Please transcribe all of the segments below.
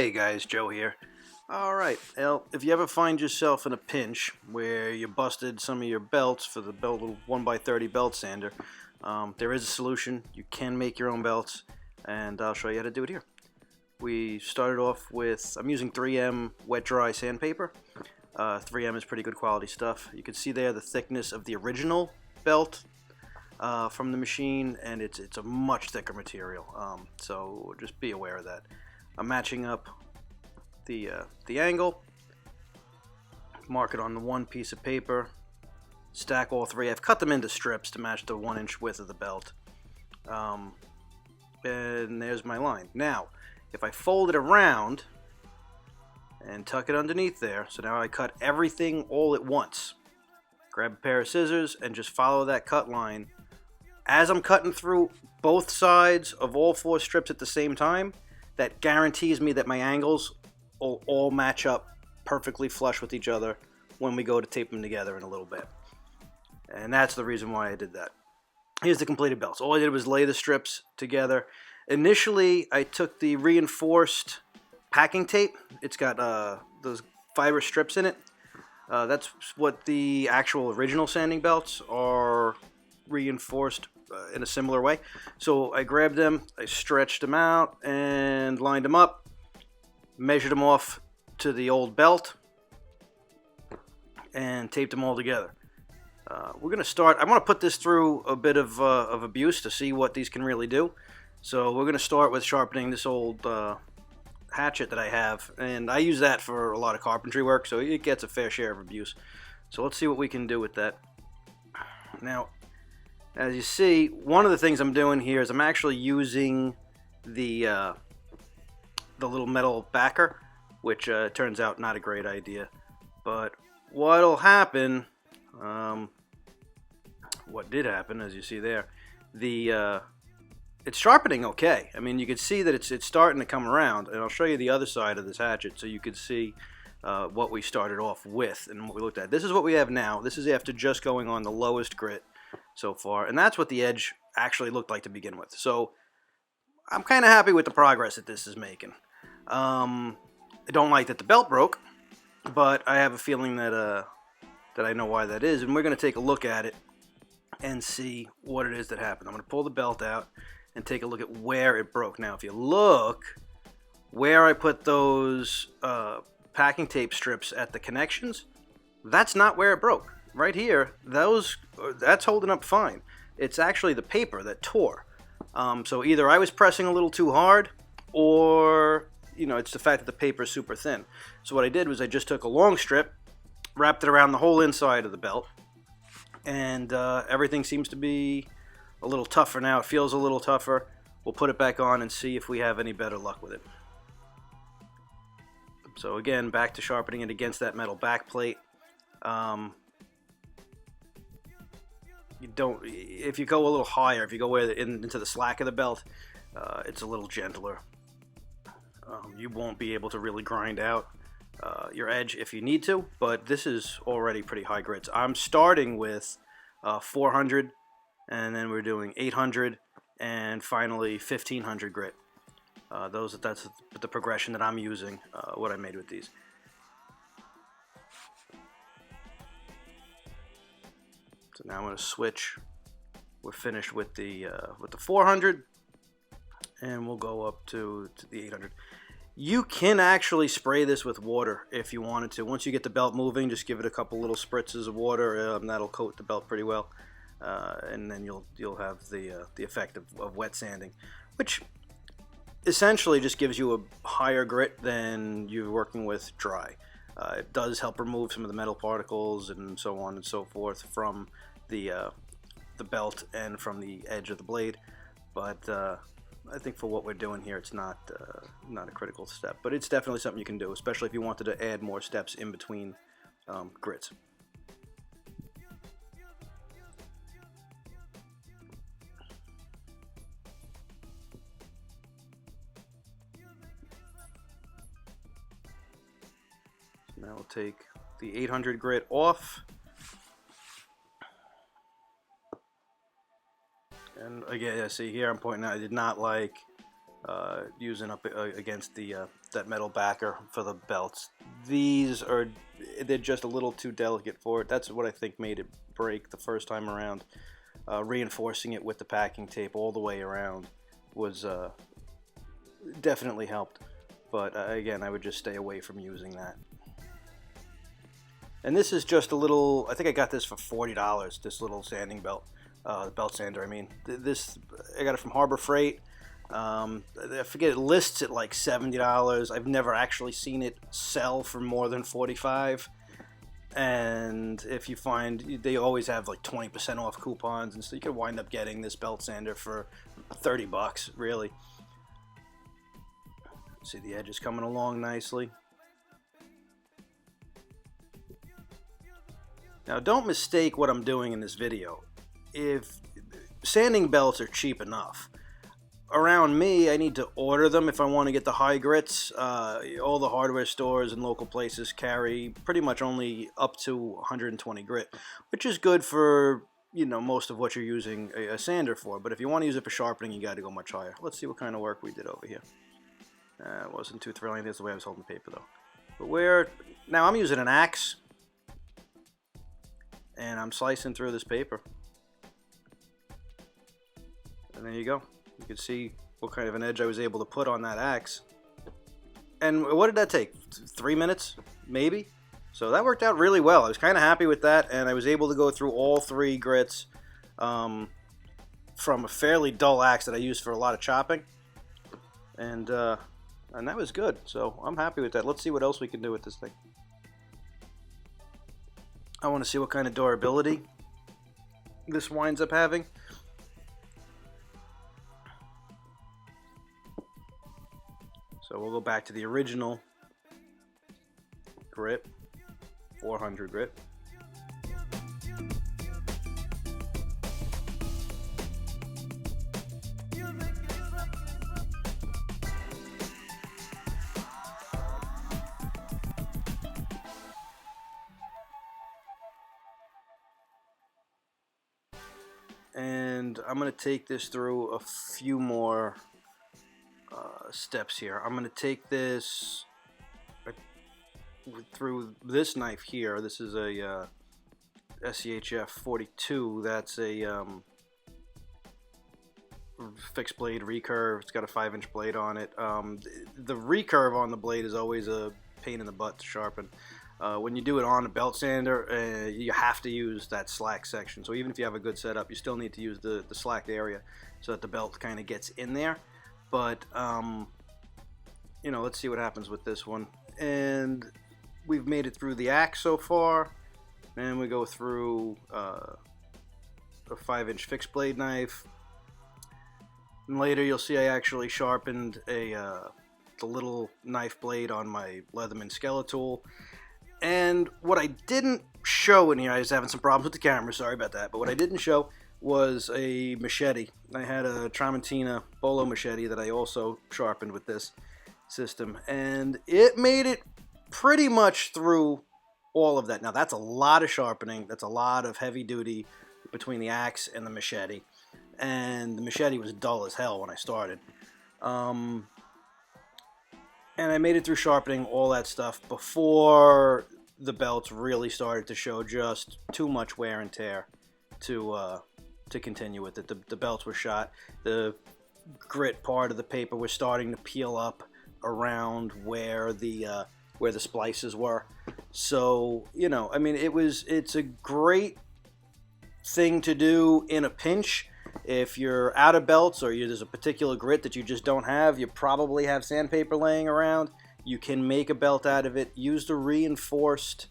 Hey guys, Joe here. Alright, well, if you ever find yourself in a pinch where you busted some of your belts for the little 1x30 belt sander, there is a solution. You can make your own belts, and I'll show you how to do it here. We started off with, I'm using 3M wet dry sandpaper. 3M is pretty good quality stuff. You can see there the thickness of the original belt from the machine, and it's a much thicker material, so just be aware of that. I'm matching up the angle, mark it on the one piece of paper, stack all three. I've cut them into strips to match the 1-inch width of the belt, and there's my line. Now if I fold it around and tuck it underneath there, so now I cut everything all at once. Grab a pair of scissors and just follow that cut line. As I'm cutting through both sides of all 4 strips at the same time, that guarantees me that my angles will all match up perfectly flush with each other when we go to tape them together in a little bit. And that's the reason why I did that. Here's the completed belts. All I did was lay the strips together. Initially, I took the reinforced packing tape. It's got those fiber strips in it. That's what the actual original sanding belts are reinforced in a similar way. So I grabbed them, I stretched them out and lined them up, measured them off to the old belt, and taped them all together. We're going to start, I want to put this through a bit of abuse to see what these can really do. So we're going to start with sharpening this old hatchet that I have, and I use that for a lot of carpentry work, so it gets a fair share of abuse. So let's see what we can do with that. Now, as you see, one of the things I'm doing here is I'm actually using the little metal backer, which turns out not a great idea. But what'll happen, what did happen, as you see there, it's sharpening okay. I mean, you can see that it's starting to come around, and I'll show you the other side of this hatchet so you can see what we started off with and what we looked at. This is what we have now. This is after just going on the lowest grit so far, and that's what the edge actually looked like to begin with. So I'm kind of happy with the progress that this is making. I don't like that the belt broke, but I have a feeling that I know why that is, and we're going to take a look at it and see what it is that happened. I'm going to pull the belt out and take a look at where it broke. Now, if you look where I put those packing tape strips at the connections, that's not where it broke. Right here, that's holding up fine. It's actually the paper that tore. So either I was pressing a little too hard, or it's the fact that the paper is super thin. So what I did was I just took a long strip, wrapped it around the whole inside of the belt, and everything seems to be a little tougher now. It feels a little tougher. We'll put it back on and see if we have any better luck with it. So again, back to sharpening it against that metal back plate. If you go a little higher, if you go into the slack of the belt, it's a little gentler. You won't be able to really grind out your edge if you need to, but this is already pretty high grits. I'm starting with 400, and then we're doing 800, and finally 1500 grit. That's the progression that I'm using, what I made with these. So now I'm going to switch. We're finished with the 400, and we'll go up to the 800. You can actually spray this with water if you wanted to. Once you get the belt moving, just give it a couple little spritzes of water. That'll coat the belt pretty well, and then you'll have the effect of wet sanding, which essentially just gives you a higher grit than you're working with dry. It does help remove some of the metal particles and so on and so forth from the belt and from the edge of the blade, but I think for what we're doing here, it's not a critical step, but it's definitely something you can do, especially if you wanted to add more steps in between grits. So now we'll take the 800 grit off. And again, see here I'm pointing out I did not like using up against the that metal backer for the belts. They're just a little too delicate for it. That's what I think made it break the first time around. Reinforcing it with the packing tape all the way around was definitely helped. But again, I would just stay away from using that. And this is just a little, I think I got this for $40, this little sanding belt, belt sander, I mean. I got it from Harbor Freight. I forget, it lists at like $70. I've never actually seen it sell for more than $45. And if you find, they always have like 20% off coupons, and so you could wind up getting this belt sander for $30, really. See, the edge is coming along nicely. Now, don't mistake what I'm doing in this video. If sanding belts are cheap enough, around me, I need to order them if I want to get the high grits. All the hardware stores and local places carry pretty much only up to 120 grit, which is good for, you know, most of what you're using a sander for. But if you want to use it for sharpening, you got to go much higher. Let's see what kind of work we did over here. It wasn't too thrilling. That's the way I was holding the paper, though. But now I'm using an axe, and I'm slicing through this paper. And there you go. You can see what kind of an edge I was able to put on that axe. And what did that take? 3 minutes, maybe? So that worked out really well. I was kind of happy with that, and I was able to go through all 3 grits from a fairly dull axe that I used for a lot of chopping. And that was good. So I'm happy with that. Let's see what else we can do with this thing. I want to see what kind of durability this winds up having. So we'll go back to the original grit, 400 grit. And I'm going to take this through a few more steps here. I'm going to take this through this knife here. This is a SCHF 42. That's a fixed blade recurve. It's got a 5-inch blade on it. The recurve on the blade is always a pain in the butt to sharpen. When you do it on a belt sander, you have to use that slack section. So even if you have a good setup, you still need to use the slacked area so that the belt kind of gets in there. But, you know, let's see what happens with this one. And we've made it through the axe so far. And we go through a 5-inch fixed blade knife. And later you'll see I actually sharpened the little knife blade on my Leatherman Skeletool. And what I didn't show in here, I was having some problems with the camera, sorry about that, but what I didn't show was a machete. I had a Tramontina Bolo machete that I also sharpened with this system, and it made it pretty much through all of that. Now that's a lot of sharpening, that's a lot of heavy duty between the axe and the machete, and the machete was dull as hell when I started. And I made it through sharpening all that stuff before the belts really started to show just too much wear and tear to continue with it. The belts were shot. The grit part of the paper was starting to peel up around where the splices were. So, you know, I mean, it's a great thing to do in a pinch. If you're out of belts or there's a particular grit that you just don't have, you probably have sandpaper laying around. You can make a belt out of it. Use the reinforced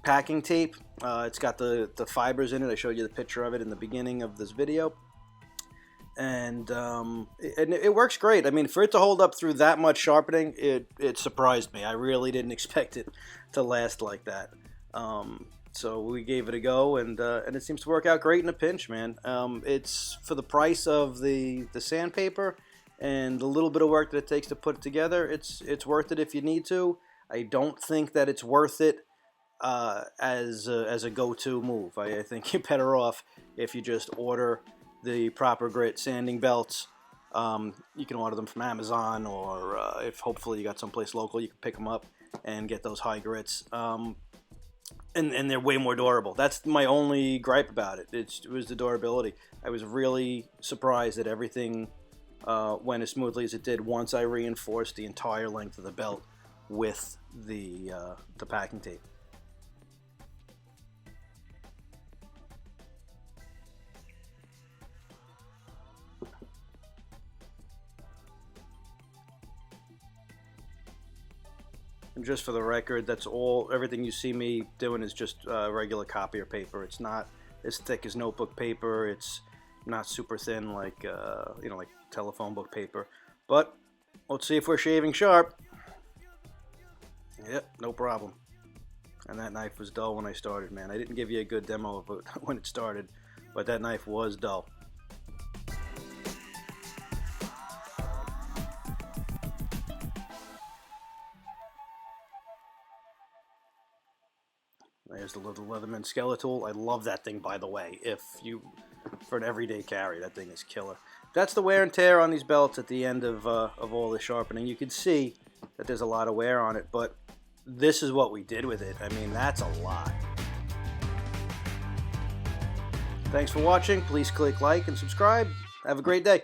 packing tape. It's got the fibers in it. I showed you the picture of it in the beginning of this video. And it works great. I mean, for it to hold up through that much sharpening, it surprised me. I really didn't expect it to last like that. So we gave it a go, and it seems to work out great in a pinch, man. It's for the price of the sandpaper and the little bit of work that it takes to put it together. It's worth it if you need to. I don't think that it's worth it as a go-to move. I think you're better off if you just order the proper grit sanding belts You can order them from Amazon, or if hopefully you got someplace local, you can pick them up and get those high grits. And they're way more durable. That's my only gripe about it. It was the durability. I was really surprised that everything went as smoothly as it did once I reinforced the entire length of the belt with the packing tape. And just for the record, that's all. Everything you see me doing is just regular copier paper. It's not as thick as notebook paper. It's not super thin like like telephone book paper. But let's see if we're shaving sharp. Yep, no problem. And that knife was dull when I started, man. I didn't give you a good demo of it when it started, but that knife was dull. There's the little Leatherman Skeletal. I love that thing, by the way. For an everyday carry, that thing is killer. That's the wear and tear on these belts at the end of all the sharpening. You can see that there's a lot of wear on it, but this is what we did with it. I mean, that's a lot. Thanks for watching. Please click like and subscribe. Have a great day.